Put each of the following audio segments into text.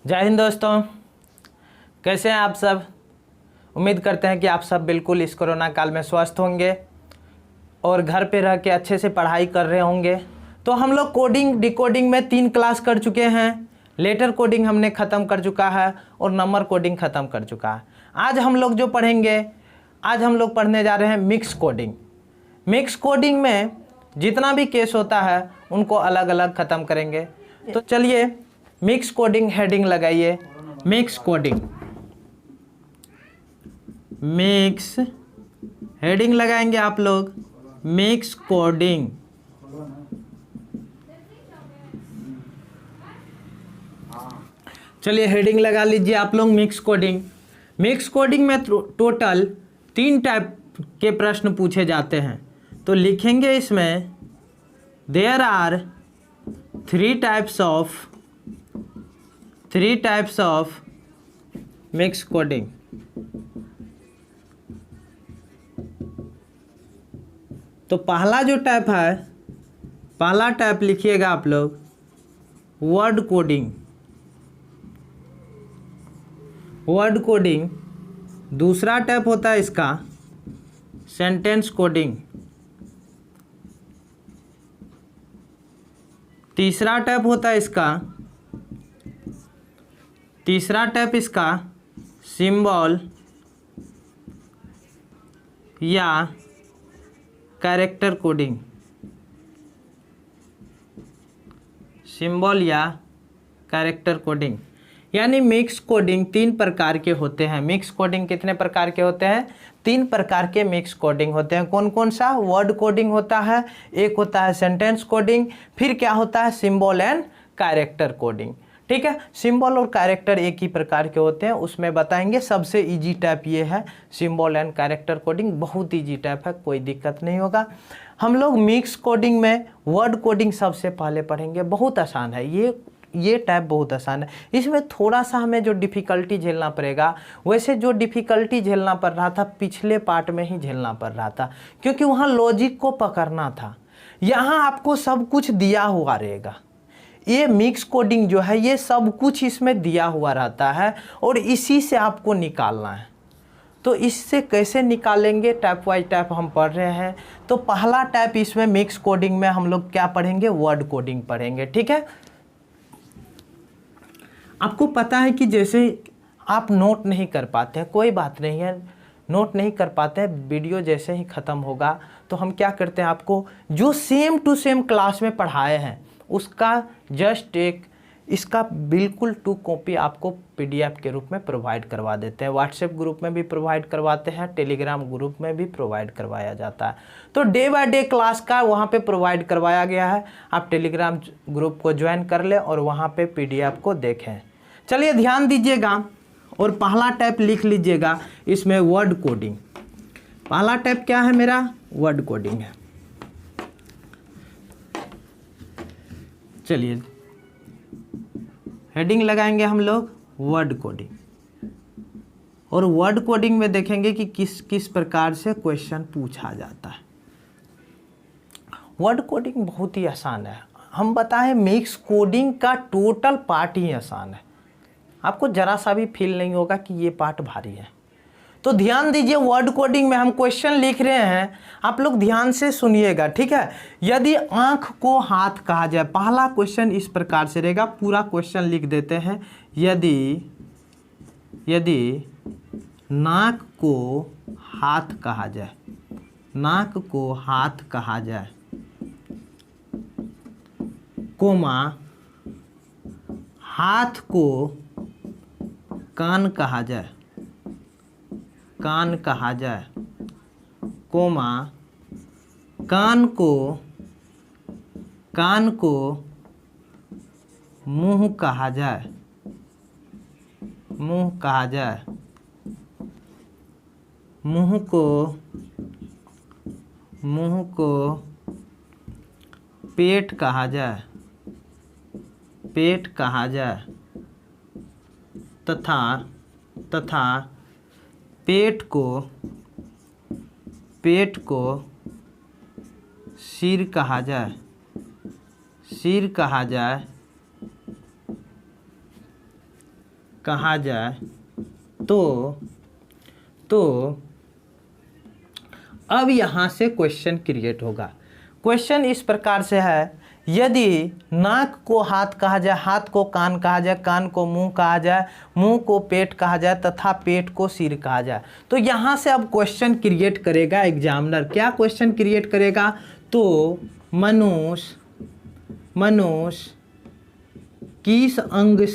जय हिंद दोस्तों, कैसे हैं आप सब। उम्मीद करते हैं कि आप सब बिल्कुल इस कोरोना काल में स्वस्थ होंगे और घर पे रह के अच्छे से पढ़ाई कर रहे होंगे। तो हम लोग कोडिंग डिकोडिंग में 3 क्लास कर चुके हैं। लेटर कोडिंग हमने ख़त्म कर चुका है और नंबर कोडिंग ख़त्म कर चुका है। आज हम लोग जो पढ़ेंगे, आज हम लोग पढ़ने जा रहे हैं मिक्स कोडिंग। मिक्स कोडिंग में जितना भी केस होता है उनको अलग अलग ख़त्म करेंगे। तो चलिए मिक्स कोडिंग हेडिंग लगाइए। मिक्स कोडिंग, मिक्स हेडिंग लगाएंगे आप लोग। मिक्स कोडिंग, चलिए हेडिंग लगा लीजिए आप लोग। मिक्स कोडिंग, मिक्स कोडिंग में टोटल 3 टाइप के प्रश्न पूछे जाते हैं। तो लिखेंगे इसमें there are 3 types of mix coding. तो पहला जो टाइप है, पहला टाइप लिखिएगा आप लोग वर्ड कोडिंग। Word coding. दूसरा टाइप होता है इसका सेंटेंस कोडिंग। तीसरा टाइप होता है इसका सिंबल या कैरेक्टर कोडिंग। सिंबल या कैरेक्टर कोडिंग, यानी मिक्स कोडिंग 3 प्रकार के होते हैं। मिक्स कोडिंग कितने प्रकार के होते हैं? 3 प्रकार के मिक्स कोडिंग होते हैं। कौन कौन सा? वर्ड कोडिंग होता है, एक होता है सेंटेंस कोडिंग, फिर क्या होता है सिंबल एंड कैरेक्टर कोडिंग। ठीक है, सिंबल और कैरेक्टर एक ही प्रकार के होते हैं, उसमें बताएंगे। सबसे इजी टाइप ये है सिंबल एंड कैरेक्टर कोडिंग, बहुत इजी टाइप है, कोई दिक्कत नहीं होगा। हम लोग मिक्स कोडिंग में वर्ड कोडिंग सबसे पहले पढ़ेंगे। बहुत आसान है ये टाइप, बहुत आसान है। इसमें थोड़ा सा हमें जो डिफ़िकल्टी झेलना पड़ेगा, वैसे जो डिफ़िकल्टी झेलना पड़ रहा था पिछले पार्ट में ही झेलना पड़ रहा था, क्योंकि वहाँ लॉजिक को पकड़ना था। यहाँ आपको सब कुछ दिया हुआ रहेगा। ये मिक्स कोडिंग जो है, ये सब कुछ इसमें दिया हुआ रहता है और इसी से आपको निकालना है। तो इससे कैसे निकालेंगे, टाइप वाइज टाइप हम पढ़ रहे हैं। तो पहला टाइप इसमें मिक्स कोडिंग में हम लोग क्या पढ़ेंगे? वर्ड कोडिंग पढ़ेंगे। ठीक है, आपको पता है कि जैसे आप नोट नहीं कर पाते हैं, कोई बात नहीं है, नोट नहीं कर पाते हैं, वीडियो जैसे ही ख़त्म होगा तो हम क्या करते हैं, आपको जो सेम टू सेम क्लास में पढ़ाए हैं उसका जस्ट एक इसका बिल्कुल 2 कॉपी आपको PDF के रूप में प्रोवाइड करवा देते हैं। व्हाट्सएप ग्रुप में भी प्रोवाइड करवाते हैं, टेलीग्राम ग्रुप में भी प्रोवाइड करवाया जाता है। तो डे बाय डे क्लास का वहाँ पे प्रोवाइड करवाया गया है। आप टेलीग्राम ग्रुप को ज्वाइन कर लें और वहाँ पे PDF को देखें। चलिए ध्यान दीजिएगा और पहला टाइप लिख लीजिएगा इसमें वर्ड कोडिंग। पहला टाइप क्या है मेरा? वर्ड कोडिंग है। चलिए हेडिंग लगाएंगे हम लोग वर्ड कोडिंग, और वर्ड कोडिंग में देखेंगे कि किस किस प्रकार से क्वेश्चन पूछा जाता है। वर्ड कोडिंग बहुत ही आसान है। हम बताएं मिक्स कोडिंग का टोटल पार्ट ही आसान है, आपको जरा सा भी फील नहीं होगा कि ये पार्ट भारी है। तो ध्यान दीजिए, वर्ड कोडिंग में हम क्वेश्चन लिख रहे हैं, आप लोग ध्यान से सुनिएगा। ठीक है, यदि आंख को हाथ कहा जाए, पहला क्वेश्चन इस प्रकार से रहेगा, पूरा क्वेश्चन लिख देते हैं। यदि नाक को हाथ कहा जाए, नाक को हाथ कहा जाए, कोमा हाथ को कान कहा जाए, कान कहा जाए, कोमा कान को मुंह कहा जाए, मुंह कहा जाए, मुंह को पेट कहा जाए, पेट कहा जाए, तथा पेट को सिर कहा जाए, सिर कहा जाए, कहा जाए तो अब यहाँ से क्वेश्चन क्रिएट होगा। क्वेश्चन इस प्रकार से है, यदि नाक को हाथ कहा जाए, हाथ को कान कहा जाए, कान को मुंह कहा जाए, मुंह को पेट कहा जाए तथा पेट को सिर कहा जाए, तो यहाँ से अब क्वेश्चन क्रिएट करेगा एग्जामिनर। क्या क्वेश्चन क्रिएट करेगा? तो मनुष्य किस अंग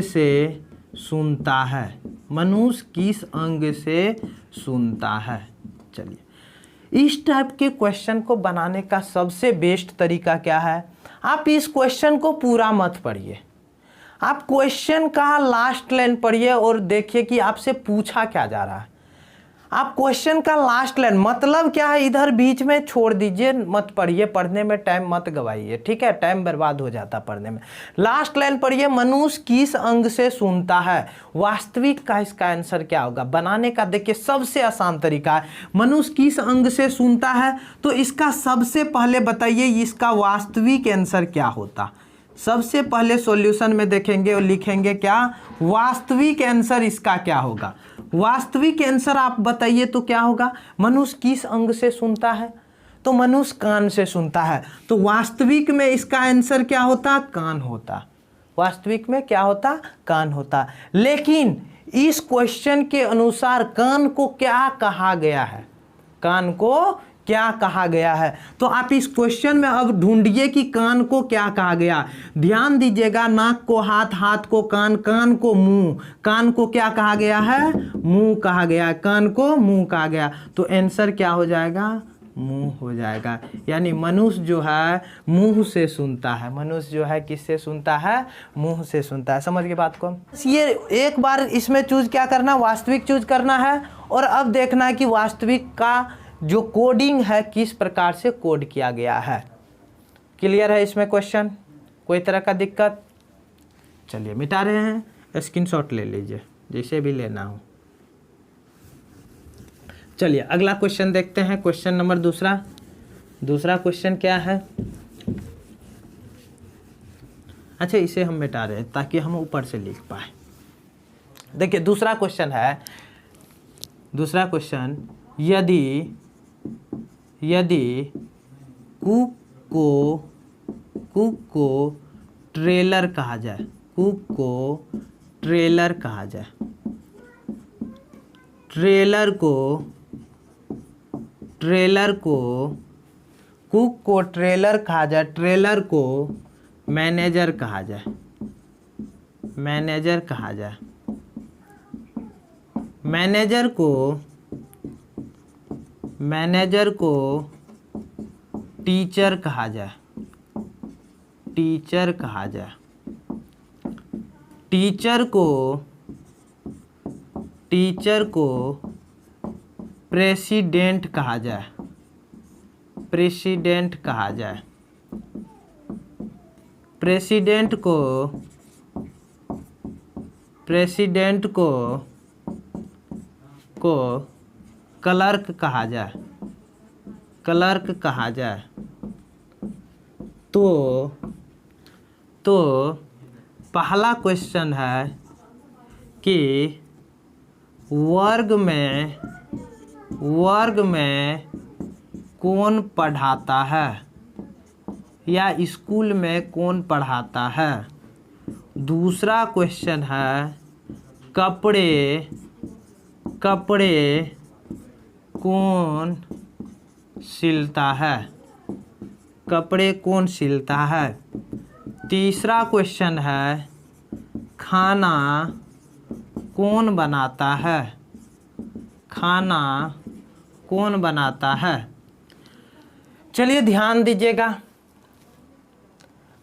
से सुनता है? मनुष्य किस अंग से सुनता है? चलिए, इस टाइप के क्वेश्चन को बनाने का सबसे बेस्ट तरीका क्या है? आप इस क्वेश्चन को पूरा मत पढ़िए, आप क्वेश्चन का लास्ट लाइन पढ़िए और देखिए कि आपसे पूछा क्या जा रहा है। आप क्वेश्चन का लास्ट लाइन मतलब क्या है इधर बीच में छोड़ दीजिए, मत पढ़िए, पढ़ने में टाइम मत गवाइए, ठीक है, टाइम बर्बाद हो जाता पढ़ने में। लास्ट लाइन पढ़िए, मनुष्य किस अंग से सुनता है, वास्तविक का इसका आंसर क्या होगा? बनाने का देखिए सबसे आसान तरीका है, मनुष्य किस अंग से सुनता है, तो इसका सबसे पहले बताइए इसका वास्तविक आंसर क्या होता। सबसे पहले सॉल्यूशन में देखेंगे और लिखेंगे क्या, वास्तविक आंसर इसका क्या होगा। वास्तविक आंसर आप बताइए तो क्या होगा? मनुष्य किस अंग से सुनता है, तो मनुष्य कान से सुनता है, तो वास्तविक में इसका आंसर क्या होता? कान होता। वास्तविक में क्या होता? कान होता। लेकिन इस क्वेश्चन के अनुसार कान को क्या कहा गया है? कान को क्या कहा गया है? तो आप इस क्वेश्चन में अब ढूंढिए कि कान को क्या कहा गया। ध्यान दीजिएगा, नाक को हाथ, हाथ को कान, कान को मुंह, कान को क्या कहा गया है? मुंह कहा गया, कान को मुंह कहा गया, तो आंसर क्या हो जाएगा? मुंह हो जाएगा। यानी मनुष्य जो है मुंह से सुनता है। मनुष्य जो है किससे सुनता है? मुंह से सुनता है। समझ गए बात को? ये एक बार इसमें चूज क्या करना, वास्तविक चूज करना है, और अब देखना है कि वास्तविक का जो कोडिंग है किस प्रकार से कोड किया गया है। क्लियर है इसमें क्वेश्चन? कोई तरह का दिक्कत? चलिए मिटा रहे हैं, स्क्रीनशॉट ले लीजिए जैसे भी लेना हो। चलिए अगला क्वेश्चन देखते हैं। क्वेश्चन नंबर दूसरा क्वेश्चन क्या है? अच्छा, इसे हम मिटा रहे हैं ताकि हम ऊपर से लिख पाए। देखिए दूसरा क्वेश्चन है, दूसरा क्वेश्चन, यदि कुक को ट्रेलर कहा जाए, कुक को ट्रेलर कहा जाए, ट्रेलर को कुक को ट्रेलर कहा जाए, ट्रेलर को मैनेजर कहा जाए, मैनेजर कहा जाए, मैनेजर को टीचर कहा जाए, टीचर कहा जाए, टीचर को प्रेसिडेंट कहा जाए, प्रेसिडेंट कहा जाए, प्रेसिडेंट को क्लर्क कहा जाए, क्लर्क कहा जाए, तो पहला क्वेश्चन है कि वर्ग में कौन पढ़ाता है, या स्कूल में कौन पढ़ाता है। दूसरा क्वेश्चन है कपड़े कौन सिलता है, कपड़े कौन सिलता है। तीसरा क्वेश्चन है खाना कौन बनाता है, खाना कौन बनाता है। चलिए ध्यान दीजिएगा,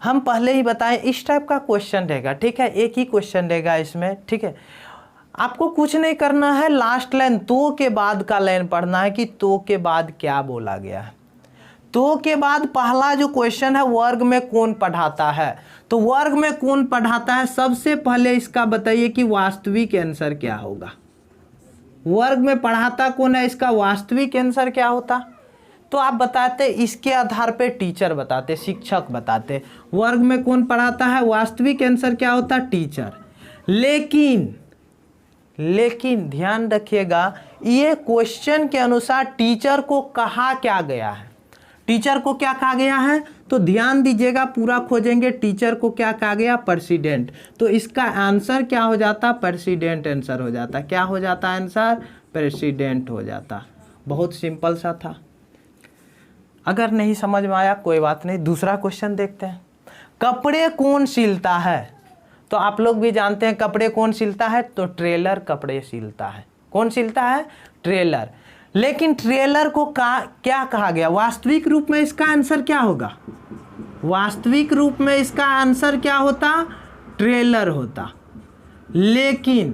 हम पहले ही बताएं इस टाइप का क्वेश्चन रहेगा, ठीक है, एक ही क्वेश्चन रहेगा इसमें, ठीक है। आपको कुछ नहीं करना है, लास्ट लाइन तो के बाद का लाइन पढ़ना है कि तो के बाद क्या बोला गया है। तो के बाद पहला जो क्वेश्चन है वर्ग में कौन पढ़ाता है, तो वर्ग में कौन पढ़ाता है, सबसे पहले इसका बताइए कि वास्तविक आंसर क्या होगा। वर्ग में पढ़ाता कौन है, इसका वास्तविक आंसर क्या होता। तो आप बताते इसके आधार पे टीचर बताते, शिक्षक बताते। वर्ग में कौन पढ़ाता है, वास्तविक आंसर क्या होता है, टीचर। लेकिन ध्यान रखिएगा, ये क्वेश्चन के अनुसार टीचर को कहा क्या गया है, टीचर को क्या कहा गया है, तो ध्यान दीजिएगा, पूरा खोजेंगे। टीचर को क्या कहा गया, प्रेसिडेंट। तो इसका आंसर क्या हो जाता, प्रेसिडेंट आंसर हो जाता। क्या हो जाता आंसर, प्रेसिडेंट हो जाता। बहुत सिंपल सा था। अगर नहीं समझ में आया कोई बात नहीं, दूसरा क्वेश्चन देखते हैं। कपड़े कौन सिलता है, तो आप लोग भी जानते हैं कपड़े कौन सिलता है, तो ट्रेलर कपड़े सिलता है। कौन सिलता है, ट्रेलर। लेकिन ट्रेलर को क्या कहा गया, वास्तविक रूप में इसका आंसर क्या होगा, वास्तविक रूप में इसका आंसर क्या होता, ट्रेलर होता। लेकिन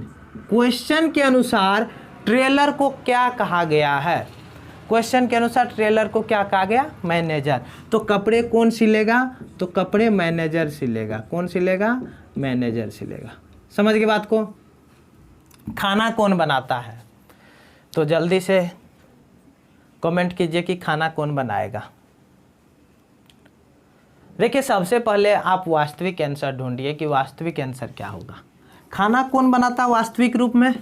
क्वेश्चन के अनुसार ट्रेलर को क्या कहा गया है, क्वेश्चन के अनुसार ट्रेलर को क्या कहा गया, मैनेजर। तो कपड़े कौन सिलेगा, तो कपड़े मैनेजर सिलेगा। कौन सिलेगा, मैनेजर सिलेगा। समझ गए बात को। खाना कौन बनाता है, तो जल्दी से कमेंट कीजिए कि खाना कौन बनाएगा। देखिए, सबसे पहले आप वास्तविक आंसर ढूंढिए कि वास्तविक आंसर क्या होगा। खाना कौन बनाता है वास्तविक रूप में,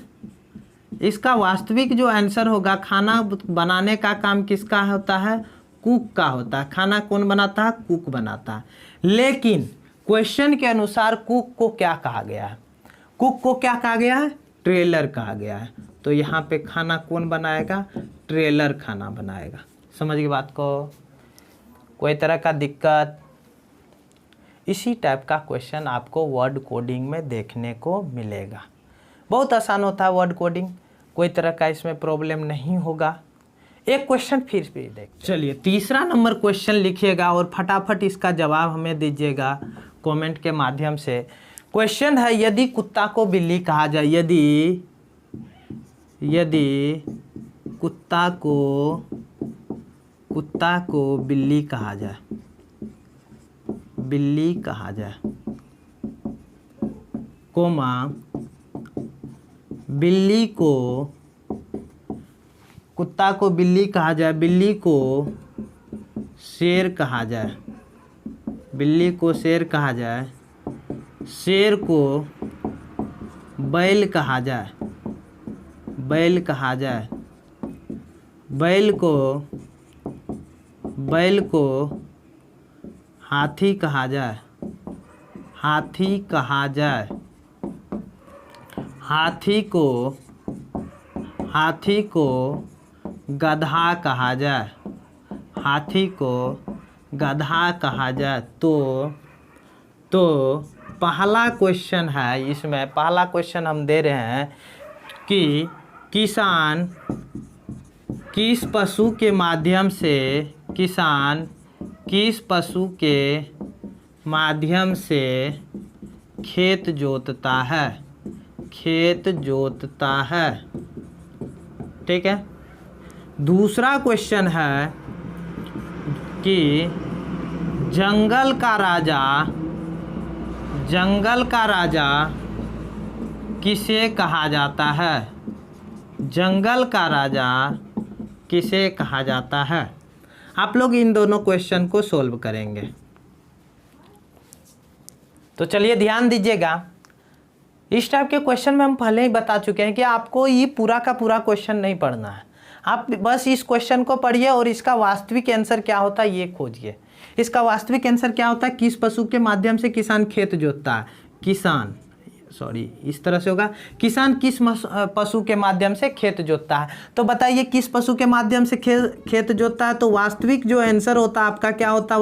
इसका वास्तविक जो आंसर होगा, खाना बनाने का काम किसका होता है, कुक का होता है। खाना कौन बनाता है, कुक बनाता है। लेकिन क्वेश्चन के अनुसार कुक को क्या कहा गया है, कुक को क्या कहा गया है, ट्रेलर कहा गया है। तो यहाँ पे खाना कौन बनाएगा, ट्रेलर खाना बनाएगा। समझ गए बात को। कोई तरह का दिक्कत, इसी टाइप का क्वेश्चन आपको वर्ड कोडिंग में देखने को मिलेगा। बहुत आसान होता है वर्ड कोडिंग, कोई तरह का इसमें प्रॉब्लम नहीं होगा। एक क्वेश्चन फिर भी देख, चलिए तीसरा नंबर क्वेश्चन लिखिएगा और फटाफट इसका जवाब हमें दीजिएगा कमेंट के माध्यम से। क्वेश्चन है, यदि कुत्ता को बिल्ली कहा जाए, यदि कुत्ता को बिल्ली कहा जाए, बिल्ली कहा जाए, कोमा बिल्ली को, कुत्ता को बिल्ली कहा जाए, बिल्ली को शेर कहा जाए, बिल्ली को शेर कहा जाए, शेर को बैल कहा जाए, बैल कहा जाए, बैल को हाथी कहा जाए, हाथी कहा जाए, हाथी को गधा कहा जाए, हाथी को गधा कहा जाए। तो पहला क्वेश्चन है, इसमें पहला क्वेश्चन हम दे रहे हैं कि किसान किस पशु के माध्यम से, किसान किस पशु के माध्यम से खेत जोतता है, खेत जोतता है। ठीक है। दूसरा क्वेश्चन है कि जंगल का राजा किसे कहा जाता है, जंगल का राजा किसे कहा जाता है। आप लोग इन दोनों क्वेश्चन को सोल्व करेंगे। तो चलिए ध्यान दीजिएगा, इस टाइप के क्वेश्चन में हम पहले ही बता चुके हैं कि आपको ये पूरा का पूरा क्वेश्चन नहीं पढ़ना है। आप बस इस क्वेश्चन को पढ़िए और इसका वास्तविक आंसर क्या होता है ये खोजिए। इसका वास्तविक आंसर क्या होता है, किस पशु के माध्यम से किसान खेत जोतता है, किसान, सॉरी इस तरह से होगा, किसान किस पशु के माध्यम से खेत जोतता है। तो बताइए किस पशु के माध्यम से खेत जोतता है। तो वास्तविक जो आंसर होता है आपका क्या होता है,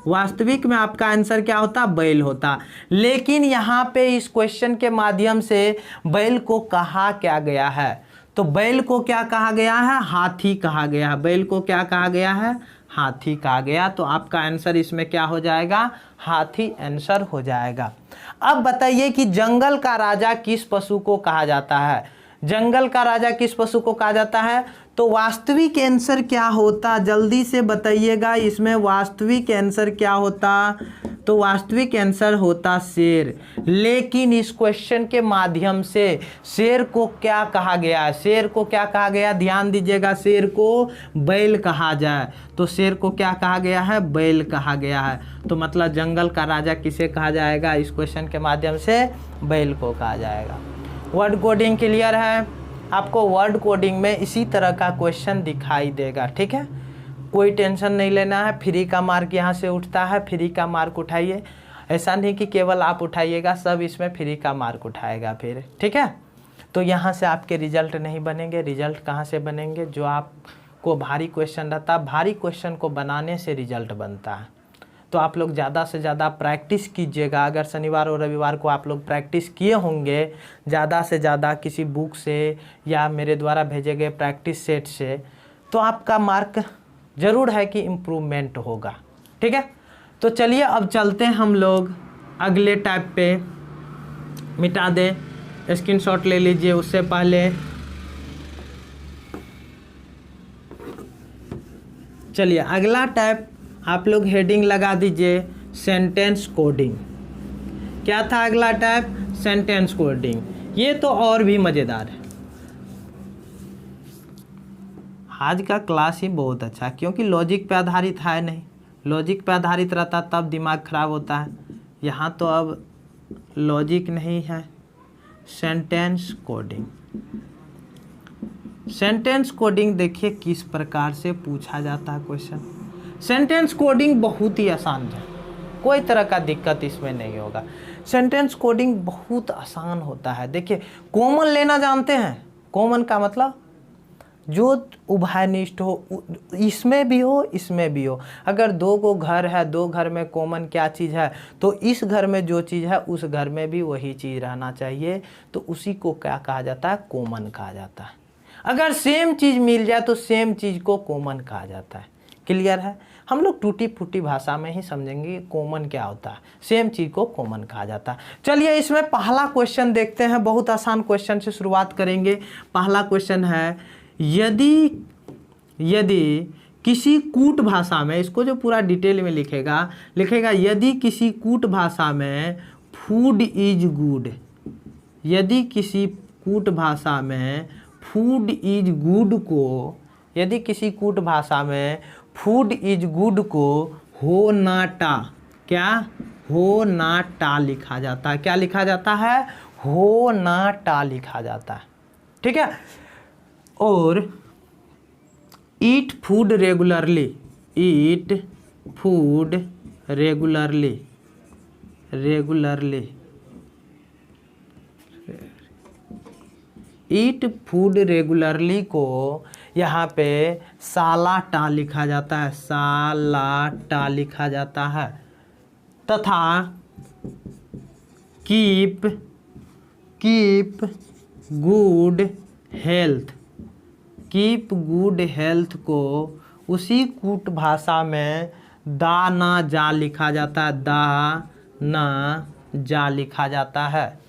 वास्तविक में आपका आंसर क्या होता, बैल होता। लेकिन यहाँ पे इस क्वेश्चन के माध्यम से बैल को कहा क्या गया है, तो बैल को क्या कहा गया है, हाथी कहा गया है। बैल को क्या कहा गया है, हाथी कहा गया। तो आपका आंसर इसमें क्या हो जाएगा, हाथी आंसर हो जाएगा। अब बताइए कि जंगल का राजा किस पशु को कहा जाता है, जंगल का राजा किस पशु को कहा जाता है। तो वास्तविक आंसर क्या होता, जल्दी से बताइएगा, इसमें वास्तविक आंसर क्या होता, तो वास्तविक आंसर होता शेर। लेकिन इस क्वेश्चन के माध्यम से शेर को क्या कहा गया है? शेर को क्या कहा गया? ध्यान दीजिएगा, शेर को बैल कहा जाए तो शेर को क्या कहा गया है? बैल कहा गया है। तो मतलब जंगल का राजा किसे कहा जाएगा? इस क्वेश्चन के माध्यम से बैल को कहा जाएगा। वर्ड कोडिंग क्लियर है? आपको वर्ड कोडिंग में इसी तरह का क्वेश्चन दिखाई देगा, ठीक है। कोई टेंशन नहीं लेना है, फ्री का मार्क यहाँ से उठता है, फ्री का मार्क उठाइए। ऐसा नहीं कि केवल आप उठाइएगा, सब इसमें फ्री का मार्क उठाएगा फिर, ठीक है। तो यहाँ से आपके रिजल्ट नहीं बनेंगे। रिजल्ट कहाँ से बनेंगे? जो आपको भारी क्वेश्चन रहता है, भारी क्वेश्चन को बनाने से रिजल्ट बनता है। तो आप लोग ज़्यादा से ज़्यादा प्रैक्टिस कीजिएगा। अगर शनिवार और रविवार को आप लोग प्रैक्टिस किए होंगे ज़्यादा से ज़्यादा किसी बुक से या मेरे द्वारा भेजे गए प्रैक्टिस सेट से, तो आपका मार्क ज़रूर है कि इम्प्रूवमेंट होगा, ठीक है। तो चलिए अब चलते हैं हम लोग अगले टाइप पे। मिटा दें, स्क्रीनशॉट ले लीजिए। उससे पहले चलिए अगला टाइप आप लोग हेडिंग लगा दीजिए, सेंटेंस कोडिंग। क्या था अगला टाइप? Sentence coding. ये तो और भी मज़ेदार है। आज का क्लास ही बहुत अच्छा, क्योंकि लॉजिक पे आधारित है नहीं। लॉजिक पे आधारित रहता तब दिमाग खराब होता है। यहाँ तो अब लॉजिक नहीं है। Sentence coding. सेंटेंस कोडिंग देखिए किस प्रकार से पूछा जाता है क्वेश्चन। सेंटेंस कोडिंग बहुत ही आसान है, कोई तरह का दिक्कत इसमें नहीं होगा। सेंटेंस कोडिंग बहुत आसान होता है। देखिए कॉमन लेना जानते हैं? कॉमन का मतलब जो उभयनिष्ठ हो, इसमें भी हो इसमें भी हो। अगर दो को घर है, दो घर में कॉमन क्या चीज़ है? तो इस घर में जो चीज़ है उस घर में भी वही चीज़ रहना चाहिए। तो उसी को क्या कहा जाता है? कॉमन कहा जाता है। अगर सेम चीज़ मिल जाए तो सेम चीज़ को कॉमन कहा जाता है। क्लियर है? हम लोग टूटी फूटी भाषा में ही समझेंगे कॉमन क्या होता है। सेम चीज़ को कॉमन कहा जाता है। चलिए इसमें पहला क्वेश्चन देखते हैं। बहुत आसान क्वेश्चन से शुरुआत करेंगे। पहला क्वेश्चन है, यदि किसी कूट भाषा में, इसको जो पूरा डिटेल में लिखेगा यदि किसी कूट भाषा में फूड इज गुड, यदि किसी कूट भाषा में फूड इज गुड को, यदि किसी कूट भाषा में फूड इज गुड को हो ना टा, क्या हो ना टा लिखा जाता है? क्या लिखा जाता है? हो ना टा लिखा जाता है, ठीक है। और eat food regularly, eat food regularly, regularly, eat food regularly को यहाँ पे साला टा लिखा जाता है, साला टा लिखा जाता है। तथा keep good health, keep good health को उसी कूट भाषा में दा ना जा लिखा जाता है, दा ना जा लिखा जाता है।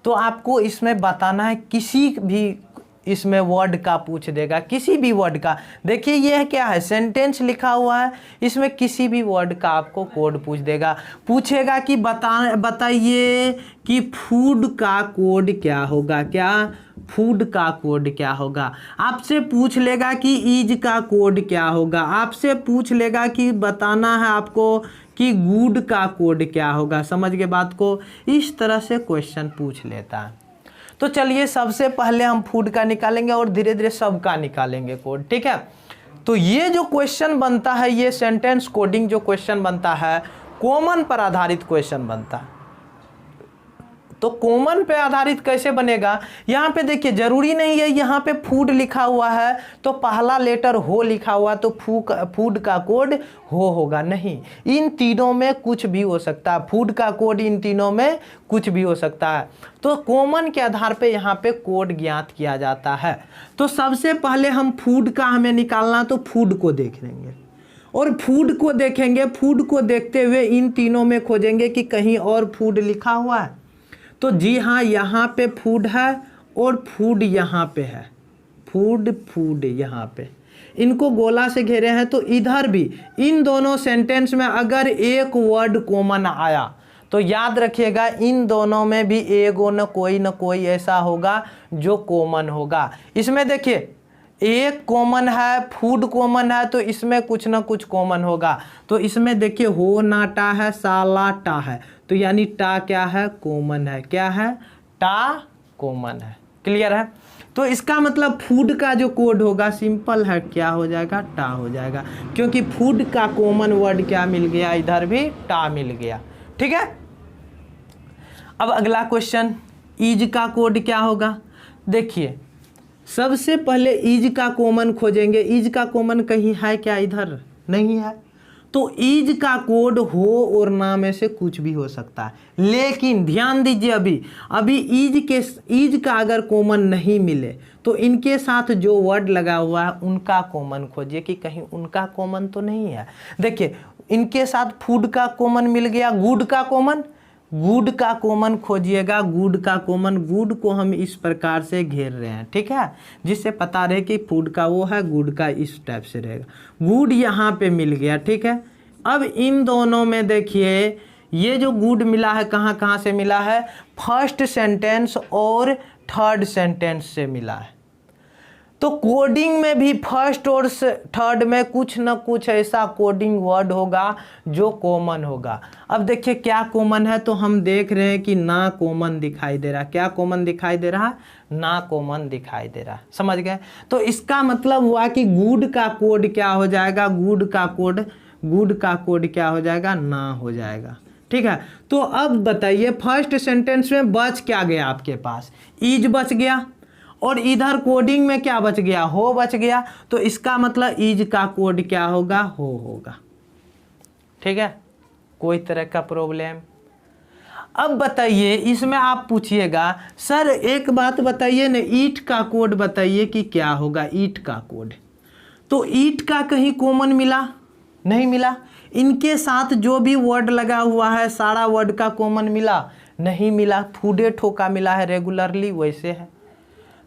तो आपको इसमें बताना है, किसी भी इसमें वर्ड का पूछ देगा, किसी भी वर्ड का। देखिए ये क्या है? सेंटेंस लिखा हुआ है, इसमें किसी भी वर्ड का आपको कोड पूछ देगा। पूछेगा कि बताइए कि फूड का कोड क्या होगा? क्या फूड का कोड क्या होगा? आपसे पूछ लेगा कि ईज का कोड क्या होगा? आपसे पूछ लेगा कि बताना है आपको कि गुड का कोड क्या होगा? समझ गए बात को? इस तरह से क्वेश्चन पूछ लेता है। तो चलिए सबसे पहले हम फूड का निकालेंगे और धीरे धीरे सबका निकालेंगे कोड, ठीक है। तो ये जो क्वेश्चन बनता है, ये सेंटेंस कोडिंग जो क्वेश्चन बनता है, कॉमन पर आधारित क्वेश्चन बनता है। तो कॉमन पे आधारित कैसे बनेगा? यहाँ पे देखिए जरूरी नहीं है यहाँ पे फूड लिखा हुआ है तो पहला लेटर हो लिखा हुआ तो फूड का कोड हो होगा, नहीं। इन तीनों में कुछ भी हो सकता है। फूड का कोड इन तीनों में कुछ भी हो सकता है। तो कॉमन के आधार पे यहाँ पे कोड ज्ञात किया जाता है। तो सबसे पहले हम फूड का हमें निकालना, तो फूड को देख लेंगे और फूड को देखेंगे। फूड को देखते हुए इन तीनों में खोजेंगे कि कहीं और फूड लिखा हुआ है। तो जी हाँ, यहाँ पे फूड है और फूड यहाँ पे है, फूड यहाँ पे। इनको गोला से घेरे हैं, तो इधर भी इन दोनों सेंटेंस में अगर एक वर्ड कॉमन आया तो याद रखिएगा इन दोनों में भी एगो न कोई ऐसा होगा जो कॉमन होगा। इसमें देखिए एक कॉमन है, फूड कॉमन है, तो इसमें कुछ ना कुछ कॉमन होगा। तो इसमें देखिए हो ना टा है, साला टा है, तो यानी टा क्या है, कॉमन है। क्या है, टा कॉमन है। क्लियर है। तो इसका मतलब फूड का जो कोड होगा सिंपल है, क्या हो जाएगा, टा हो जाएगा, क्योंकि फूड का कॉमन वर्ड क्या मिल गया, इधर भी टा मिल गया। ठीक है। अब अगला क्वेश्चन, इज का कोड क्या होगा। देखिए सबसे पहले इज का कॉमन खोजेंगे। इज का कॉमन कहीं है क्या, इधर नहीं है, तो इज का कोड हो और ना में से कुछ भी हो सकता है। लेकिन ध्यान दीजिए अभी इज का अगर कॉमन नहीं मिले तो इनके साथ जो वर्ड लगा हुआ है उनका कॉमन खोजिए कि कहीं उनका कॉमन तो नहीं है। देखिए इनके साथ फूड का कॉमन मिल गया, गुड का कॉमन, गुड का कॉमन खोजिएगा। गुड का कॉमन, गुड को हम इस प्रकार से घेर रहे हैं, ठीक है, जिससे पता रहे कि फूड का वो है, गुड का इस टाइप से रहेगा। गुड यहाँ पे मिल गया, ठीक है। अब इन दोनों में देखिए ये जो गुड मिला है कहाँ कहाँ से मिला है, फर्स्ट सेंटेंस और थर्ड सेंटेंस से मिला है। तो कोडिंग में भी फर्स्ट और थर्ड में कुछ ना कुछ ऐसा कोडिंग वर्ड होगा जो कॉमन होगा। अब देखिए क्या कॉमन है, तो हम देख रहे हैं कि ना कॉमन दिखाई दे रहा। क्या कॉमन दिखाई दे रहा, ना कॉमन दिखाई दे रहा। समझ गए। तो इसका मतलब हुआ कि गुड का कोड क्या हो जाएगा, गुड का कोड क्या हो जाएगा, ना हो जाएगा। ठीक है। तो अब बताइए फर्स्ट सेंटेंस में बच क्या गया, आपके पास इज बच गया और इधर कोडिंग में क्या बच गया, हो बच गया। तो इसका मतलब इज का कोड क्या होगा, हो होगा। ठीक है, कोई तरह का प्रॉब्लम। अब बताइए इसमें आप पूछिएगा सर एक बात बताइए ना, ईट का कोड बताइए कि क्या होगा, ईट का कोड। तो ईट का कहीं कॉमन मिला, नहीं मिला। इनके साथ जो भी वर्ड लगा हुआ है सारा वर्ड का कॉमन मिला, नहीं मिला। फूडे ठोका मिला है, रेगुलरली वैसे है।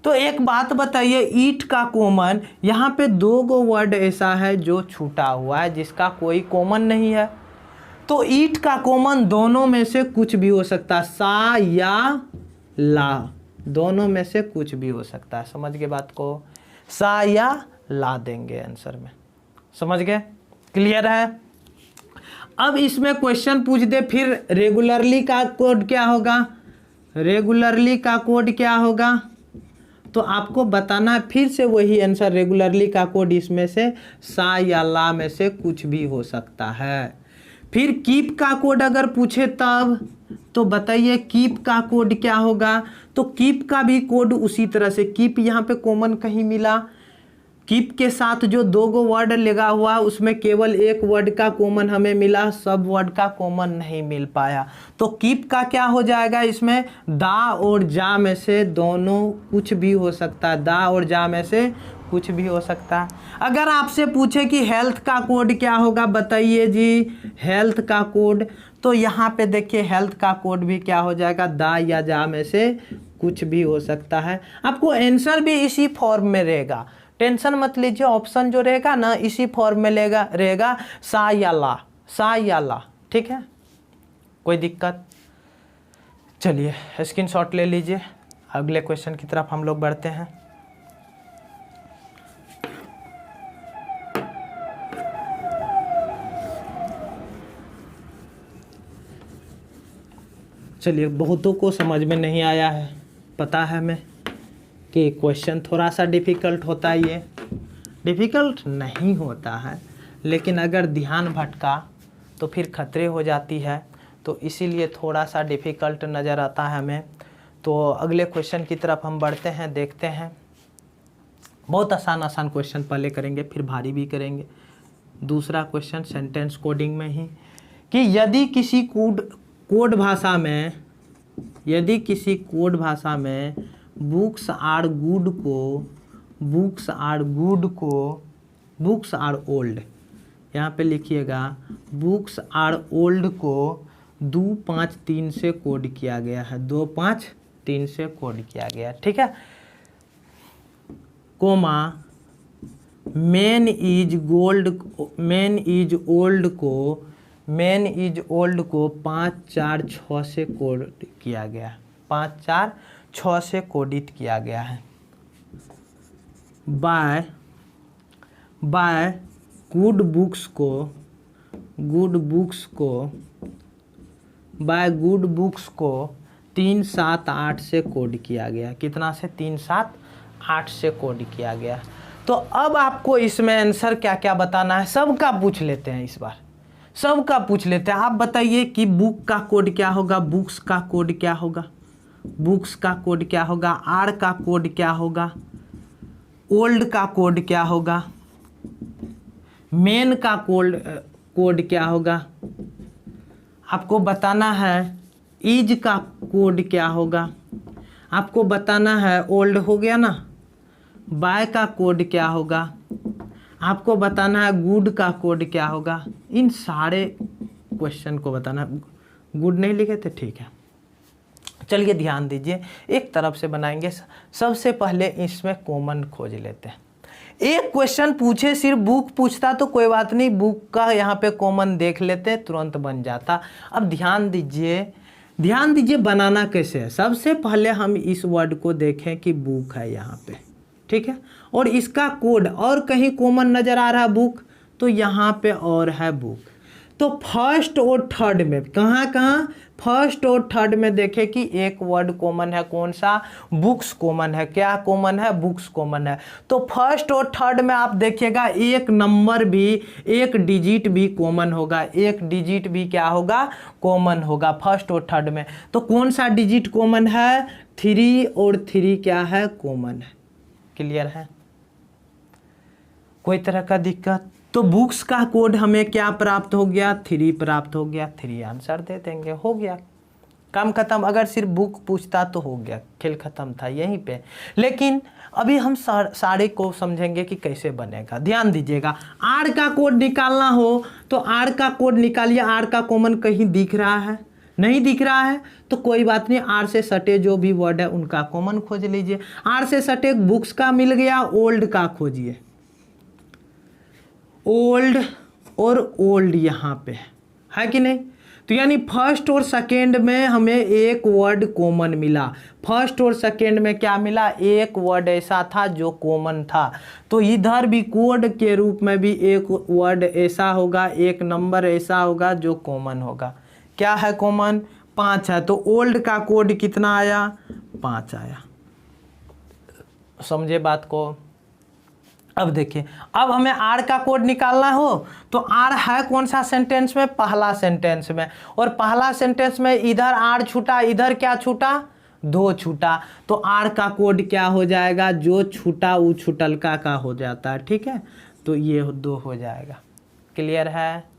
तो एक बात बताइए, ईट का कॉमन, यहाँ पे दो गो वर्ड ऐसा है जो छूटा हुआ है जिसका कोई कॉमन नहीं है। तो ईट का कॉमन दोनों में से कुछ भी हो सकता है, सा या ला, दोनों में से कुछ भी हो सकता है। समझ गए बात को, सा या ला देंगे आंसर में। समझ गए, क्लियर है। अब इसमें क्वेश्चन पूछ दे फिर रेगुलरली का कोड क्या होगा, रेगुलरली का कोड क्या होगा, तो आपको बताना है फिर से वही आंसर। रेगुलरली का कोड इसमें से सा या ला में से कुछ भी हो सकता है। फिर कीप का कोड अगर पूछे तब, तो बताइए कीप का कोड क्या होगा। तो कीप का भी कोड उसी तरह से, कीप यहाँ पे कॉमन कहीं मिला, कीप के साथ जो दो गो वर्ड लगा हुआ उसमें केवल एक वर्ड का कॉमन हमें मिला, सब वर्ड का कॉमन नहीं मिल पाया। तो कीप का क्या हो जाएगा, इसमें दा और जा में से दोनों कुछ भी हो सकता है, दा और जा में से कुछ भी हो सकता है। अगर आपसे पूछे कि हेल्थ का कोड क्या होगा, बताइए जी हेल्थ का कोड, तो यहाँ पे देखिए हेल्थ का कोड भी क्या हो जाएगा, दा या जा में से कुछ भी हो सकता है। आपको आंसर भी इसी फॉर्म में रहेगा, टेंशन मत लीजिए। ऑप्शन जो रहेगा ना इसी फॉर्म में रहेगा, सा या ला, सा या ला। ठीक है, कोई दिक्कत। चलिए स्क्रीनशॉट ले लीजिए, अगले क्वेश्चन की तरफ हम लोग बढ़ते हैं। चलिए बहुतों को समझ में नहीं आया है, पता है हमें कि क्वेश्चन थोड़ा सा डिफ़िकल्ट होता है। ये डिफ़िकल्ट नहीं होता है, लेकिन अगर ध्यान भटका तो फिर खतरे हो जाती है, तो इसीलिए थोड़ा सा डिफ़िकल्ट नज़र आता है हमें। तो अगले क्वेश्चन की तरफ हम बढ़ते हैं, देखते हैं। बहुत आसान क्वेश्चन पहले करेंगे, फिर भारी भी करेंगे। दूसरा क्वेश्चन सेंटेंस कोडिंग में ही, कि यदि किसी कोड भाषा में बुक्स आर ओल्ड, यहाँ पे लिखिएगा बुक्स आर ओल्ड को 253 से कोड किया गया है, 253 से कोड किया गया है। ठीक है, कोमा मैन इज ओल्ड को 5 4 6 से कोड किया गया, 5 4 6 से कोडित किया गया है। बाय गुड बुक्स को 3 7 8 से कोड किया गया। कितना से? 3 7 8 से कोड किया गया। तो अब आपको इसमें आंसर क्या क्या बताना है, सबका पूछ लेते हैं। इस बार सबका पूछ लेते हैं। आप बताइए कि बुक का कोड क्या होगा, बुक्स का कोड क्या होगा, बुक्स का कोड क्या होगा, आर का कोड क्या होगा, ओल्ड का कोड क्या होगा, मेन का कोड क्या होगा, आपको बताना है इज का कोड क्या होगा, आपको बताना है ओल्ड हो गया ना, बाय का कोड क्या होगा, आपको बताना है गुड का कोड क्या होगा। इन सारे क्वेश्चन को बताना है। गुड नहीं लिखे थे? ठीक है, चलिए ध्यान दीजिए, एक तरफ से बनाएंगे। सबसे पहले इसमें कॉमन खोज लेते हैं। एक क्वेश्चन पूछे, सिर्फ बुक पूछता तो कोई बात नहीं, बुक का यहाँ पे कॉमन देख लेते, तुरंत बन जाता। अब ध्यान दीजिए बनाना कैसे है। सबसे पहले हम इस वर्ड को देखें कि बुक है यहाँ पे, ठीक है, और इसका कोड और कहीं कॉमन नज़र आ रहा है बुक, तो यहाँ पे और है बुक। तो फर्स्ट और थर्ड में कहाँ फर्स्ट और थर्ड में देखें कि एक वर्ड कॉमन है, कौन सा? बुक्स कॉमन है। क्या कॉमन है? बुक्स कॉमन है। तो फर्स्ट और थर्ड में आप देखिएगा एक नंबर भी, एक डिजिट भी कॉमन होगा, एक डिजिट भी क्या होगा? कॉमन होगा फर्स्ट और थर्ड में। तो कौन सा डिजिट कॉमन है? 3 और 3 क्या है? कॉमन है। क्लियर है? कोई तरह का दिक्कत? तो बुक्स का कोड हमें क्या प्राप्त हो गया? 3 प्राप्त हो गया। 3 आंसर दे देंगे, हो गया, काम खत्म। अगर सिर्फ बुक पूछता तो हो गया, खेल खत्म था यहीं पे। लेकिन अभी हम सारे को समझेंगे कि कैसे बनेगा। ध्यान दीजिएगा, आर का कोड निकालना हो तो आर का कोड निकालिए। आर का कॉमन कहीं दिख रहा है? नहीं दिख रहा है तो कोई बात नहीं, आर से सटे जो भी वर्ड है उनका कॉमन खोज लीजिए। आर से सटे बुक्स का मिल गया, ओल्ड का खोजिए। ओल्ड और ओल्ड यहाँ पे है कि नहीं? तो यानी फर्स्ट और सेकेंड में हमें एक वर्ड कॉमन मिला। फर्स्ट और सेकेंड में क्या मिला? एक वर्ड ऐसा था जो कॉमन था। तो इधर भी कोड के रूप में भी एक वर्ड ऐसा होगा, एक नंबर ऐसा होगा जो कॉमन होगा। क्या है कॉमन? 5 है। तो ओल्ड का कोड कितना आया? 5 आया। समझे बात को? अब देखिए, अब हमें आर का कोड निकालना हो तो आर है कौन सा सेंटेंस में? पहला सेंटेंस में। और पहला सेंटेंस में इधर आर छूटा, इधर क्या छूटा? 2 छूटा। तो आर का कोड क्या हो जाएगा? जो छूटा वो छुटलका का हो जाता है, ठीक है, तो ये 2 हो जाएगा। क्लियर है?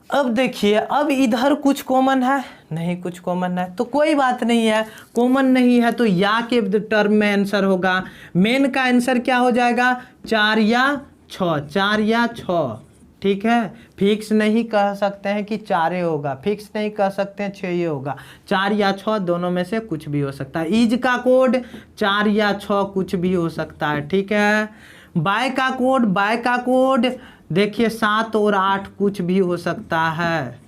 अब देखिए, अब इधर कुछ कॉमन है? नहीं, कुछ कॉमन है, तो कोई बात नहीं है। कॉमन नहीं है तो या के टर्म में आंसर होगा। मेन का आंसर क्या हो जाएगा? 4 या 6, 4 या 6, ठीक है। फिक्स नहीं कह सकते हैं कि 4 होगा, फिक्स नहीं कह सकते हैं 6 होगा। 4 या 6 दोनों में से कुछ भी हो सकता है। इज का कोड 4 या 6 कुछ भी हो सकता है, ठीक है। बाय का कोड देखिए 7 और 8 कुछ भी हो सकता है।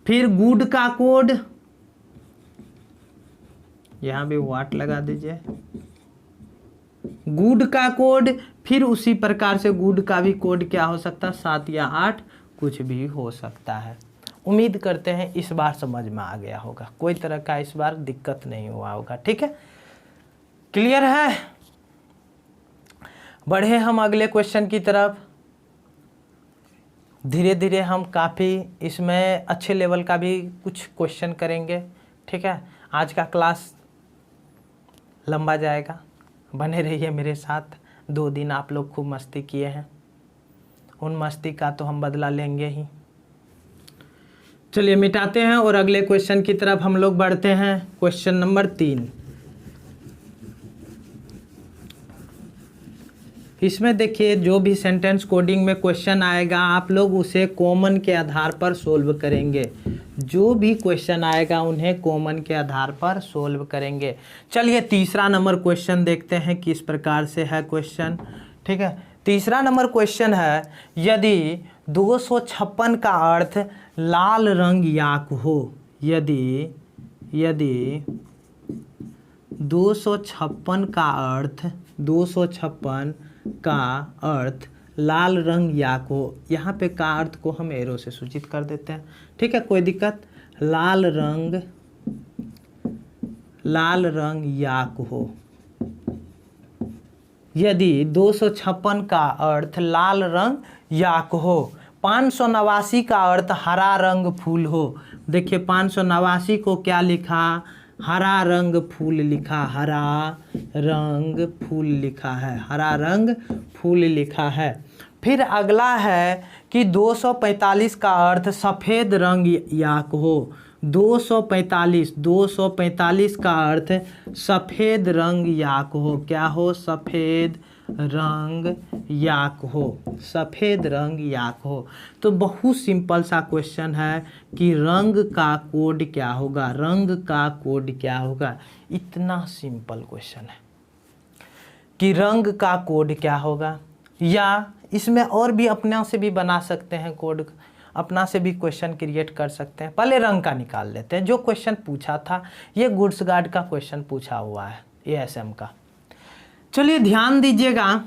फिर गुड का कोड, यहां भी वाट लगा दीजिए। गुड का कोड फिर उसी प्रकार से गुड का भी कोड क्या हो सकता है? 7 या 8 कुछ भी हो सकता है। उम्मीद करते हैं इस बार समझ में आ गया होगा, कोई तरह का इस बार दिक्कत नहीं हुआ होगा, ठीक है। क्लियर है? बढ़े हम अगले क्वेश्चन की तरफ। धीरे धीरे हम काफ़ी इसमें अच्छे लेवल का भी कुछ क्वेश्चन करेंगे, ठीक है। आज का क्लास लंबा जाएगा, बने रहिए मेरे साथ। 2 दिन आप लोग खूब मस्ती किए हैं, उन मस्ती का तो हम बदला लेंगे ही। चलिए मिटाते हैं और अगले क्वेश्चन की तरफ हम लोग बढ़ते हैं। Question number 3। इसमें देखिए, जो भी सेंटेंस कोडिंग में क्वेश्चन आएगा आप लोग उसे कॉमन के आधार पर सोल्व करेंगे। जो भी क्वेश्चन आएगा उन्हें कॉमन के आधार पर सोल्व करेंगे। चलिए तीसरा नंबर क्वेश्चन देखते हैं किस प्रकार से है क्वेश्चन, ठीक है। तीसरा नंबर क्वेश्चन है, यदि 256 का अर्थ लाल रंग याक हो, यदि 256 का अर्थ लाल रंग याक हो, यहाँ पे का अर्थ को हम एरो से सूचित कर देते हैं, ठीक है, कोई दिक्कत। लाल रंग याक हो, यदि 256 का अर्थ लाल रंग याक हो, 589 का अर्थ हरा रंग फूल हो। देखिए 589 को क्या लिखा, हरा रंग फूल लिखा, हरा रंग फूल लिखा है, हरा रंग फूल लिखा है। फिर अगला है कि 245 का अर्थ सफ़ेद रंग याक हो, 245 का अर्थ सफ़ेद रंग याक हो, क्या हो, सफ़ेद रंग याक हो, सफ़ेद रंग याक हो। तो बहुत सिंपल सा क्वेश्चन है कि रंग का कोड क्या होगा, रंग का कोड क्या होगा, इतना सिंपल क्वेश्चन है कि रंग का कोड क्या होगा। या इसमें और भी अपना से भी बना सकते हैं कोड, अपना से भी क्वेश्चन क्रिएट कर सकते हैं। पहले रंग का निकाल लेते हैं। जो क्वेश्चन पूछा था ये गुड्स गार्ड का क्वेश्चन पूछा हुआ है, एएसएम का। चलिए ध्यान दीजिएगा,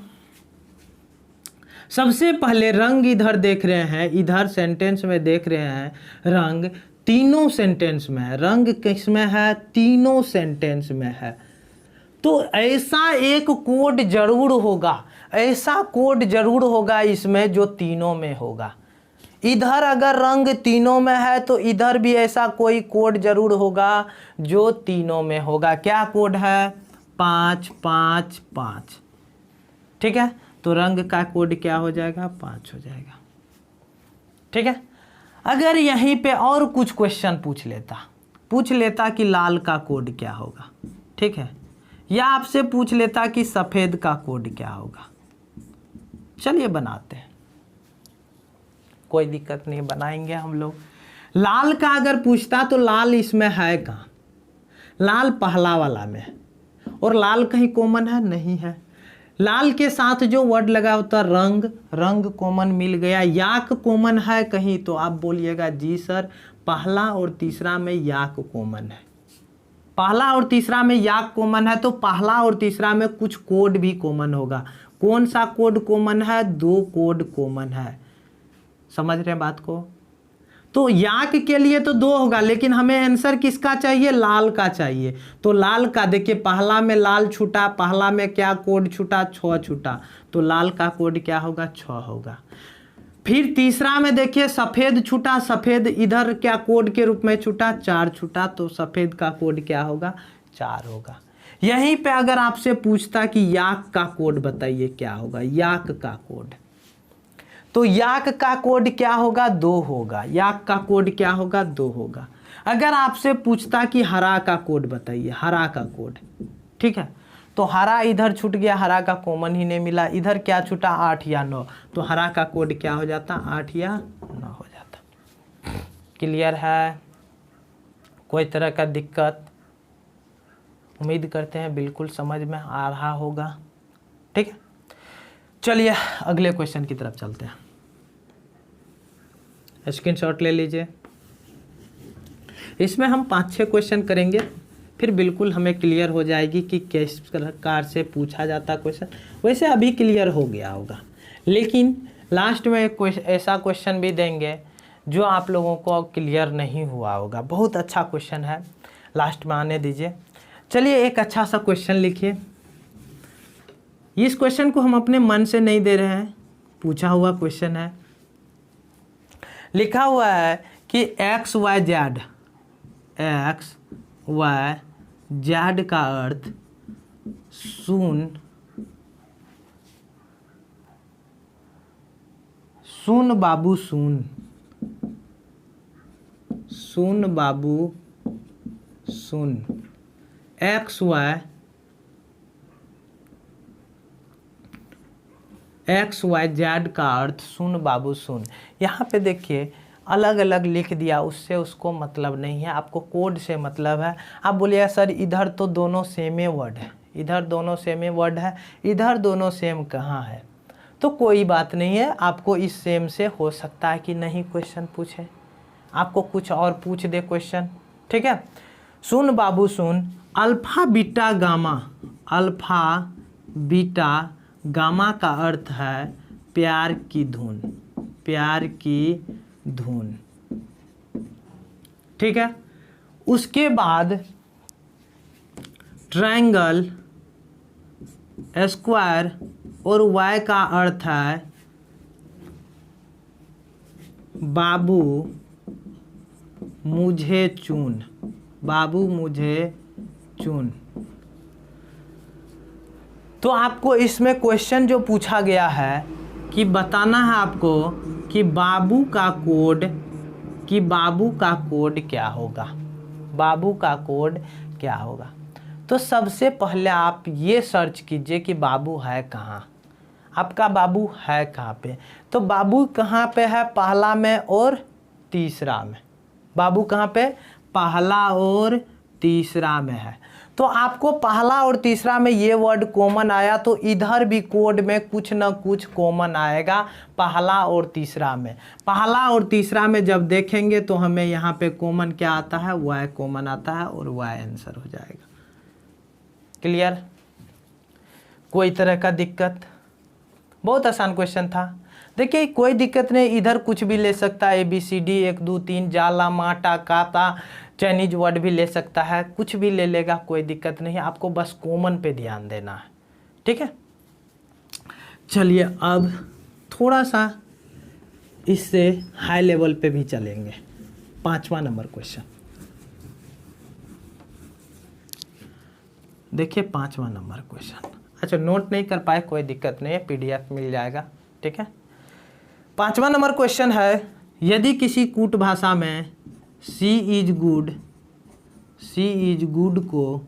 सबसे पहले रंग इधर देख रहे हैं, इधर सेंटेंस में देख रहे हैं, रंग तीनों सेंटेंस में है, रंग किस में है, तीनों सेंटेंस में है। तो ऐसा एक कोड जरूर होगा, ऐसा कोड जरूर होगा इसमें जो तीनों में होगा। इधर अगर रंग तीनों में है तो इधर भी ऐसा कोई कोड जरूर होगा जो तीनों में होगा। क्या कोड है, 5 5 5, ठीक है। तो रंग का कोड क्या हो जाएगा, 5 हो जाएगा, ठीक है। अगर यहीं पे और कुछ क्वेश्चन पूछ लेता कि लाल का कोड क्या होगा, ठीक है, या आपसे पूछ लेता कि सफ़ेद का कोड क्या होगा, चलिए बनाते हैं, कोई दिक्कत नहीं, बनाएंगे हम लोग। लाल का अगर पूछता तो लाल इसमें है कहाँ, लाल पहला वाला में है, और लाल कहीं कॉमन है, नहीं है। लाल के साथ जो वर्ड लगा होता रंग, रंग कॉमन मिल गया। याक कॉमन है कहीं, तो आप बोलिएगा जी सर पहला और तीसरा में याक कॉमन है, पहला और तीसरा में याक कॉमन है, तो पहला और तीसरा में कुछ कोड भी कॉमन होगा। कौन सा कोड कॉमन है, 2 कोड कॉमन है, समझ रहे हैं बात को। तो याक के लिए तो 2 होगा, लेकिन हमें आंसर किसका चाहिए, लाल का चाहिए। तो लाल का देखिए पहला में लाल छूटा, पहला में क्या कोड छूटा, 6 छूटा, तो लाल का कोड क्या होगा, 6 होगा। फिर तीसरा में देखिए सफ़ेद छूटा, सफ़ेद इधर क्या कोड के रूप में छूटा, 4 छूटा, तो सफ़ेद का कोड क्या होगा, 4 होगा। यहीं पे अगर आपसे पूछता कि याक का कोड बताइए क्या होगा, याक का कोड, तो याक का कोड क्या होगा, 2 होगा। याक का कोड क्या होगा, 2 होगा। अगर आपसे पूछता कि हरा का कोड बताइए, हरा का कोड, ठीक है, तो हरा इधर छूट गया, हरा का कॉमन ही नहीं मिला। इधर क्या छूटा, 8 या 9, तो हरा का कोड क्या हो जाता, 8 या 9 हो जाता। क्लियर है, कोई तरह का दिक्कत, उम्मीद करते हैं बिल्कुल समझ में आ रहा होगा, ठीक है। चलिए अगले क्वेश्चन की तरफ चलते हैं, स्क्रीनशॉट ले लीजिए। इसमें हम 5-6 क्वेश्चन करेंगे, फिर बिल्कुल हमें क्लियर हो जाएगी कि किस प्रकार से पूछा जाता क्वेश्चन। वैसे अभी क्लियर हो गया होगा, लेकिन लास्ट में एक ऐसा क्वेश्चन भी देंगे जो आप लोगों को क्लियर नहीं हुआ होगा। बहुत अच्छा क्वेश्चन है, लास्ट में आने दीजिए। चलिए एक अच्छा सा क्वेश्चन लिखिए। इस क्वेश्चन को हम अपने मन से नहीं दे रहे हैं, पूछा हुआ क्वेश्चन है। लिखा हुआ है कि XYZ का अर्थ सुन बाबू सुन, सुन बाबू सुन। XYZ का अर्थ सुन बाबू सुन। यहाँ पे देखिए अलग अलग लिख दिया, उससे उसको मतलब नहीं है, आपको कोड से मतलब है। आप बोलिए सर इधर तो दोनों सेम वर्ड है, इधर दोनों सेम वर्ड है, इधर दोनों सेम कहाँ है, तो कोई बात नहीं है, आपको इस सेम से हो सकता है कि नहीं क्वेश्चन पूछे, आपको कुछ और पूछ दे क्वेश्चन। ठीक है, सुन बाबू सुन, alpha beta gamma, alpha beta gamma का अर्थ है प्यार की धुन, प्यार की धुन। ठीक है, उसके बाद ट्रायंगल, स्क्वायर और वाई का अर्थ है बाबू मुझे चुन, बाबू मुझे चुन। तो आपको इसमें क्वेश्चन जो पूछा गया है कि बताना है आपको कि बाबू का कोड, कि बाबू का कोड क्या होगा, बाबू का कोड क्या होगा। तो सबसे पहले आप ये सर्च कीजिए कि बाबू है कहाँ, आपका बाबू है कहाँ पे। तो बाबू कहाँ पे है, पहला में और तीसरा में। बाबू कहाँ पे, पहला और तीसरा में है। तो आपको पहला और तीसरा में ये वर्ड कॉमन आया, तो इधर भी कोड में कुछ ना कुछ कॉमन आएगा पहला और तीसरा में। पहला और तीसरा में जब देखेंगे तो हमें यहाँ पे कॉमन क्या आता है, वाई कॉमन आता है और वाई आंसर हो जाएगा। क्लियर, कोई तरह का दिक्कत? बहुत आसान क्वेश्चन था। देखिए कोई दिक्कत नहीं, इधर कुछ भी ले सकता है, ABCD 1 2 3 जाला माटा काता चाइनीज वर्ड भी ले सकता है, कुछ भी ले लेगा, कोई दिक्कत नहीं है। आपको बस कॉमन पे ध्यान देना है। ठीक है, चलिए अब थोड़ा सा इससे हाई लेवल पे भी चलेंगे। 5वां नंबर क्वेश्चन देखिए, 5वां नंबर क्वेश्चन। अच्छा, नोट नहीं कर पाए कोई दिक्कत नहीं है, PDF मिल जाएगा। ठीक है, 5वां नंबर क्वेश्चन है, यदि किसी कूट भाषा में सी इज गुड को,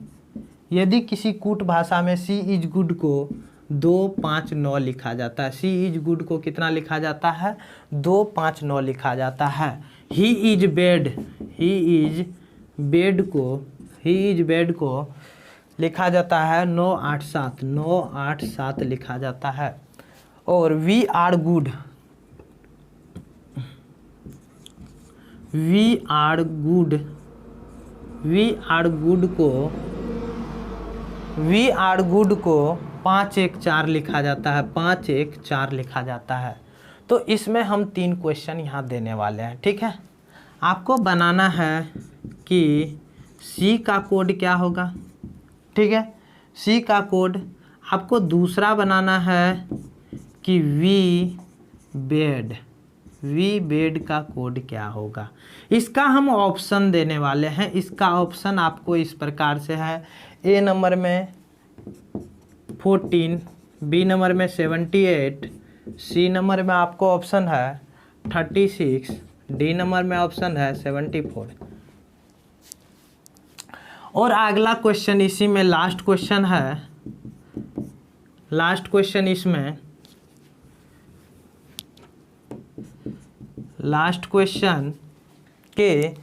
यदि किसी कूट भाषा में सी इज गुड को 2 5 9 लिखा जाता है। सी इज गुड को कितना लिखा जाता है, 2 5 9 लिखा जाता है। ही इज बेड को लिखा जाता है 9 8 7 लिखा जाता है। और वी आर गुड को 5 1 4 लिखा जाता है, 5 1 4 लिखा जाता है। तो इसमें हम 3 क्वेश्चन यहाँ देने वाले हैं। ठीक है, आपको बनाना है कि सी का कोड क्या होगा। ठीक है, सी का कोड आपको दूसरा बनाना है कि वी बेड का कोड क्या होगा। इसका हम ऑप्शन देने वाले हैं। इसका ऑप्शन आपको इस प्रकार से है, ए नंबर में 14, बी नंबर में 78, सी नंबर में आपको ऑप्शन है 36, डी नंबर में ऑप्शन है 74। और अगला क्वेश्चन इसी में लास्ट क्वेश्चन है। लास्ट क्वेश्चन के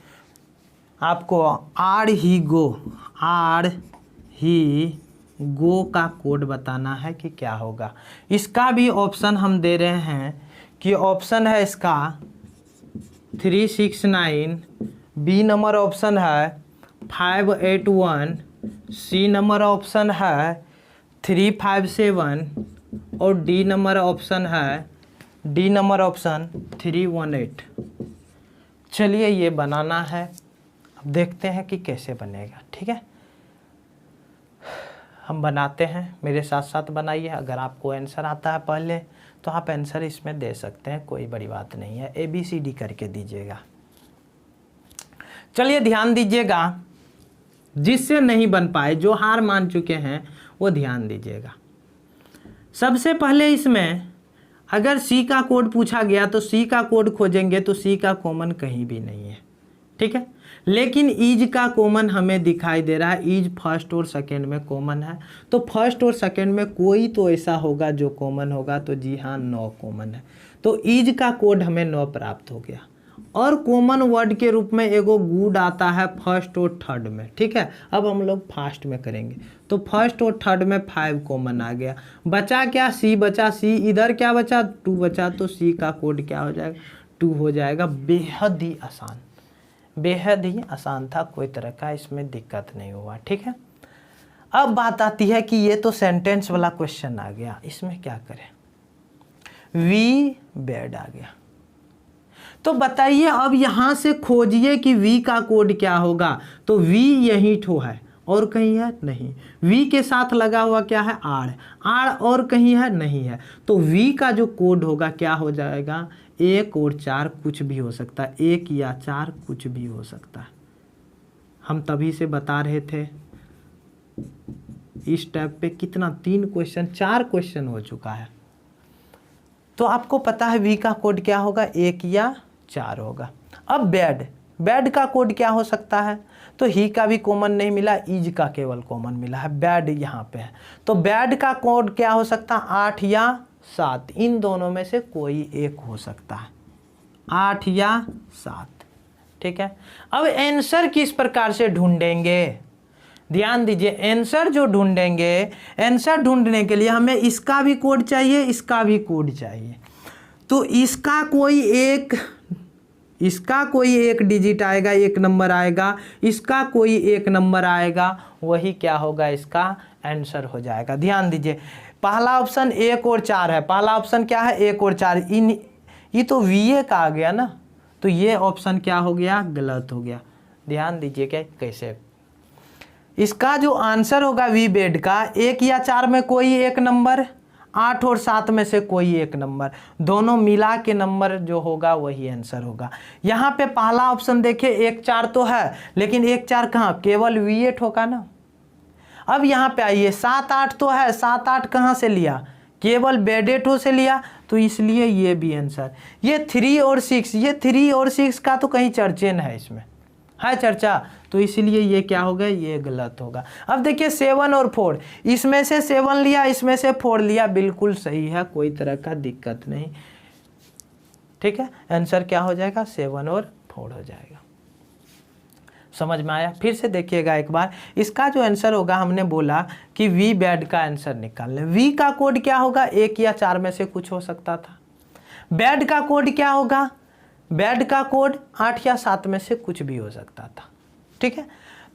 आपको आर ही गो का कोड बताना है कि क्या होगा। इसका भी ऑप्शन हम दे रहे हैं कि ऑप्शन है इसका 369, बी नंबर ऑप्शन है 581, सी नंबर ऑप्शन है 357 और डी नंबर ऑप्शन 318। चलिए ये बनाना है, अब देखते हैं कि कैसे बनेगा। ठीक है, हम बनाते हैं, मेरे साथ साथ बनाइए। अगर आपको आंसर आता है पहले तो आप आंसर इसमें दे सकते हैं, कोई बड़ी बात नहीं है। ABCD करके दीजिएगा। चलिए ध्यान दीजिएगा, जिससे नहीं बन पाए, जो हार मान चुके हैं वो ध्यान दीजिएगा। सबसे पहले इसमें अगर सी का कोड पूछा गया तो सी का कोड खोजेंगे तो सी का कॉमन कहीं भी नहीं है। ठीक है, लेकिन ईज का कॉमन हमें दिखाई दे रहा है। ईज फर्स्ट और सेकंड में कॉमन है, तो फर्स्ट और सेकंड में कोई तो ऐसा होगा जो कॉमन होगा। तो जी हाँ, 9 कॉमन है, तो ईज का कोड हमें 9 प्राप्त हो गया। और कॉमन वर्ड के रूप में एगो गुड आता है फर्स्ट और थर्ड में। ठीक है, अब हम लोग फास्ट में करेंगे। तो फर्स्ट और थर्ड में 5 कॉमन आ गया। बचा क्या, सी बचा। सी इधर क्या बचा, 2 बचा। तो सी का कोड क्या हो जाएगा, 2 हो जाएगा। बेहद ही आसान, बेहद ही आसान था, कोई तरह का इसमें दिक्कत नहीं हुआ। ठीक है, अब बात आती है कि ये तो सेंटेंस वाला क्वेश्चन आ गया, इसमें क्या करें। वी बेड आ गया, तो बताइए अब यहाँ से खोजिए कि वी का कोड क्या होगा। तो वी यही ठो है और कहीं है नहीं। वी के साथ लगा हुआ क्या है, आर। आर और कहीं है नहीं है। तो वी का जो कोड होगा क्या हो जाएगा, 1 और 4 कुछ भी हो सकता है, 1 या 4 कुछ भी हो सकता है। हम तभी से बता रहे थे। इस टाइप पे कितना 3 क्वेश्चन 4 क्वेश्चन हो चुका है। तो आपको पता है वी का कोड क्या होगा, 1 या 4 होगा। अब बेड, बेड का कोड क्या हो सकता है। तो ही का भी कॉमन नहीं मिला, इज का केवल कॉमन मिला है, बेड यहाँ पे है। तो बेड का कोड क्या हो सकता है, 8 या 7, इन दोनों में से कोई एक हो सकता है, 8 या 7। ठीक है, अब आंसर किस प्रकार से ढूंढेंगे, ध्यान दीजिए। आंसर जो ढूंढेंगे, आंसर ढूंढने के लिए हमें इसका भी कोड चाहिए, इसका भी कोड चाहिए। तो इसका कोई एक डिजिट आएगा, एक नंबर आएगा, इसका कोई एक नंबर आएगा, वही क्या होगा, इसका आंसर हो जाएगा। ध्यान दीजिए, पहला ऑप्शन 1 और 4 है। पहला ऑप्शन क्या है, 1 और 4। ये तो वीए का आ गया ना, तो ये ऑप्शन क्या हो गया, गलत हो गया। ध्यान दीजिए क्या कैसे, इसका जो आंसर होगा वी बेड का, 1 या 4 में कोई एक नंबर, 8 और 7 में से कोई एक नंबर, दोनों मिला के नंबर जो होगा वही आंसर होगा। यहाँ पे पहला ऑप्शन देखिए 1 4 तो है, लेकिन 1 4 कहाँ, केवल V8 होगा ना। अब यहाँ पे आइए 7 8 तो है, 7 8 कहाँ से लिया, केवल बेडेटो से लिया, तो इसलिए ये भी आंसर। ये 3 और 6, ये 3 और 6 का तो कहीं चर्चे न है, इसमें है चर्चा, तो इसलिए ये क्या होगा, ये गलत होगा। अब देखिए 7 और 4, इसमें से 7 लिया, इसमें से 4 लिया, बिल्कुल सही है, कोई तरह का दिक्कत नहीं। ठीक है, आंसर क्या हो जाएगा, 7 और 4 हो जाएगा। समझ में आया। फिर से देखिएगा एक बार, इसका जो आंसर होगा, हमने बोला कि वी बेड का आंसर निकालने। वी का कोड क्या होगा, 1 या 4 में से कुछ हो सकता था। बेड का कोड क्या होगा, बेड का कोड 8 या 7 में से कुछ भी हो सकता था। ठीक है,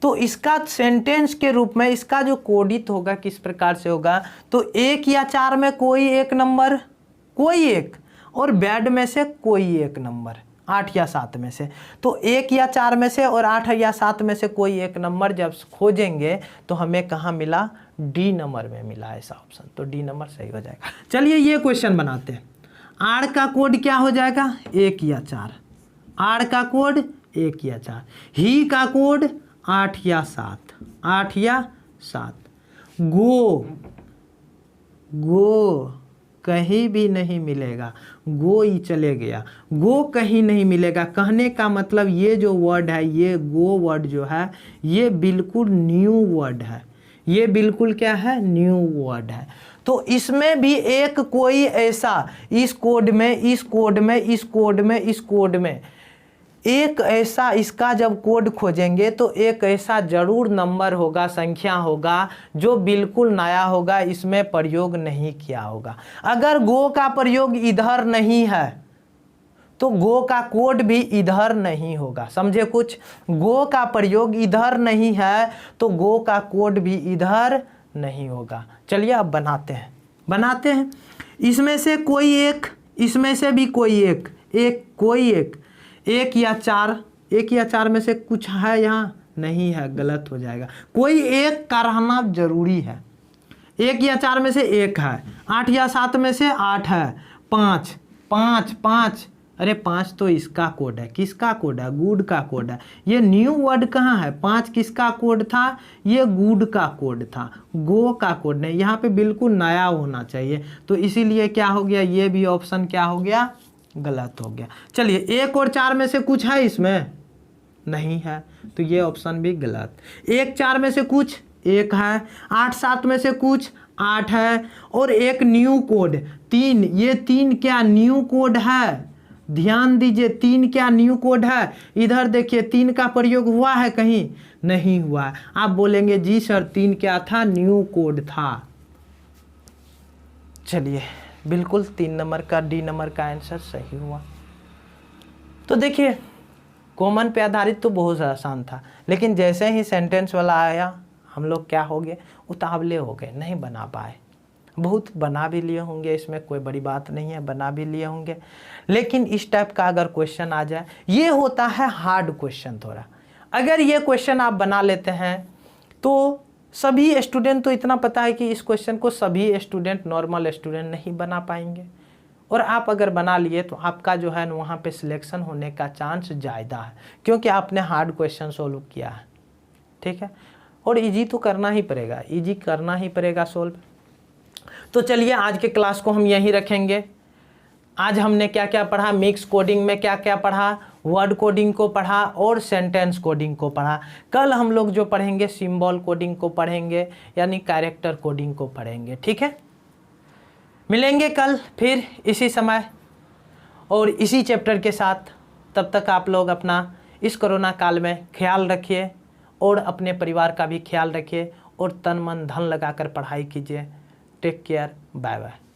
तो इसका सेंटेंस के रूप में इसका जो कोडित होगा किस प्रकार से होगा, तो 1 या 4 में कोई एक नंबर, कोई एक, और बेड में से कोई एक नंबर, 8 या 7 में से। तो 1 या 4 में से और 8 या 7 में से कोई एक नंबर जब खोजेंगे तो हमें कहाँ मिला, डी नंबर में मिला ऐसा ऑप्शन, तो डी नंबर सही हो जाएगा। चलिए ये क्वेश्चन बनाते हैं। आर का कोड क्या हो जाएगा, 1 या 4। आर का कोड 1 या 4। ही का कोड 8 या 7, 8 या 7। गो कहीं भी नहीं मिलेगा, गो ही चले गया, गो कहीं नहीं मिलेगा। कहने का मतलब ये जो वर्ड है, ये गो वर्ड जो है, ये बिल्कुल न्यू वर्ड है, ये बिल्कुल क्या है, न्यू वर्ड है। तो इसमें भी एक कोई ऐसा, इस कोड में, इस कोड में, इस कोड में, इस कोड में एक ऐसा, इसका जब कोड खोजेंगे तो एक ऐसा जरूर नंबर होगा, संख्या होगा जो बिल्कुल नया होगा, इसमें प्रयोग नहीं किया होगा। अगर गो का प्रयोग इधर नहीं है तो गो का कोड भी इधर नहीं होगा। समझे कुछ, गो का प्रयोग इधर नहीं है तो गो का कोड भी इधर नहीं होगा। चलिए अब बनाते हैं। इसमें से कोई एक, इसमें से भी कोई एक, कोई एक, 1 या 4, 1 या 4 में से कुछ है, यहाँ नहीं है, गलत हो जाएगा। कोई एक का रहना जरूरी है। 1 या 4 में से एक है, 8 या 7 में से 8 है, 5, अरे 5 तो इसका कोड है, किसका कोड है, गुड का कोड है। ये न्यू वर्ड कहाँ है, 5 किसका कोड था, ये गुड का कोड था, गो का कोड नहीं। यहाँ पे बिल्कुल नया होना चाहिए, तो इसीलिए क्या हो गया, ये भी ऑप्शन क्या हो गया, गलत हो गया। चलिए 1 और 4 में से कुछ है, इसमें नहीं है, तो ये ऑप्शन भी गलत। 1 4 में से कुछ एक है, 8 7 में से कुछ 8 है, और एक न्यू कोड 3, ये 3 क्या न्यू कोड है, ध्यान दीजिए, 3 क्या न्यू कोड है? इधर देखिए 3 का प्रयोग हुआ है कहीं? नहीं हुआ है। आप बोलेंगे जी सर 3 क्या था? न्यू कोड था। चलिए बिल्कुल 3 नंबर का, डी नंबर का आंसर सही हुआ। तो देखिए कॉमन पे आधारित तो बहुत आसान था, लेकिन जैसे ही सेंटेंस वाला आया हम लोग क्या हो गए? उतावले हो गए, नहीं बना पाए। बहुत बना भी लिए होंगे, इसमें कोई बड़ी बात नहीं है, बना भी लिए होंगे, लेकिन इस टाइप का अगर क्वेश्चन आ जाए, ये होता है हार्ड क्वेश्चन थोड़ा। अगर ये क्वेश्चन आप बना लेते हैं तो सभी स्टूडेंट, तो इतना पता है कि इस क्वेश्चन को सभी स्टूडेंट, नॉर्मल स्टूडेंट नहीं बना पाएंगे, और आप अगर बना लिए तो आपका जो है वहाँ पे सिलेक्शन होने का चांस ज़्यादा है, क्योंकि आपने हार्ड क्वेश्चन सोल्व किया है। ठीक है, और इजी तो करना ही पड़ेगा, इजी करना ही पड़ेगा सोल्व। तो चलिए आज के क्लास को हम यहीं रखेंगे। आज हमने क्या क्या पढ़ा? मिक्स कोडिंग में क्या क्या पढ़ा? वर्ड कोडिंग को पढ़ा और सेंटेंस कोडिंग को पढ़ा। कल हम लोग जो पढ़ेंगे सिंबल कोडिंग को पढ़ेंगे, यानी कैरेक्टर कोडिंग को पढ़ेंगे। ठीक है, मिलेंगे कल फिर इसी समय और इसी चैप्टर के साथ। तब तक आप लोग अपना इस कोरोना काल में ख्याल रखिए और अपने परिवार का भी ख्याल रखिए और तन मन धन लगाकर पढ़ाई कीजिए। Take care, bye bye.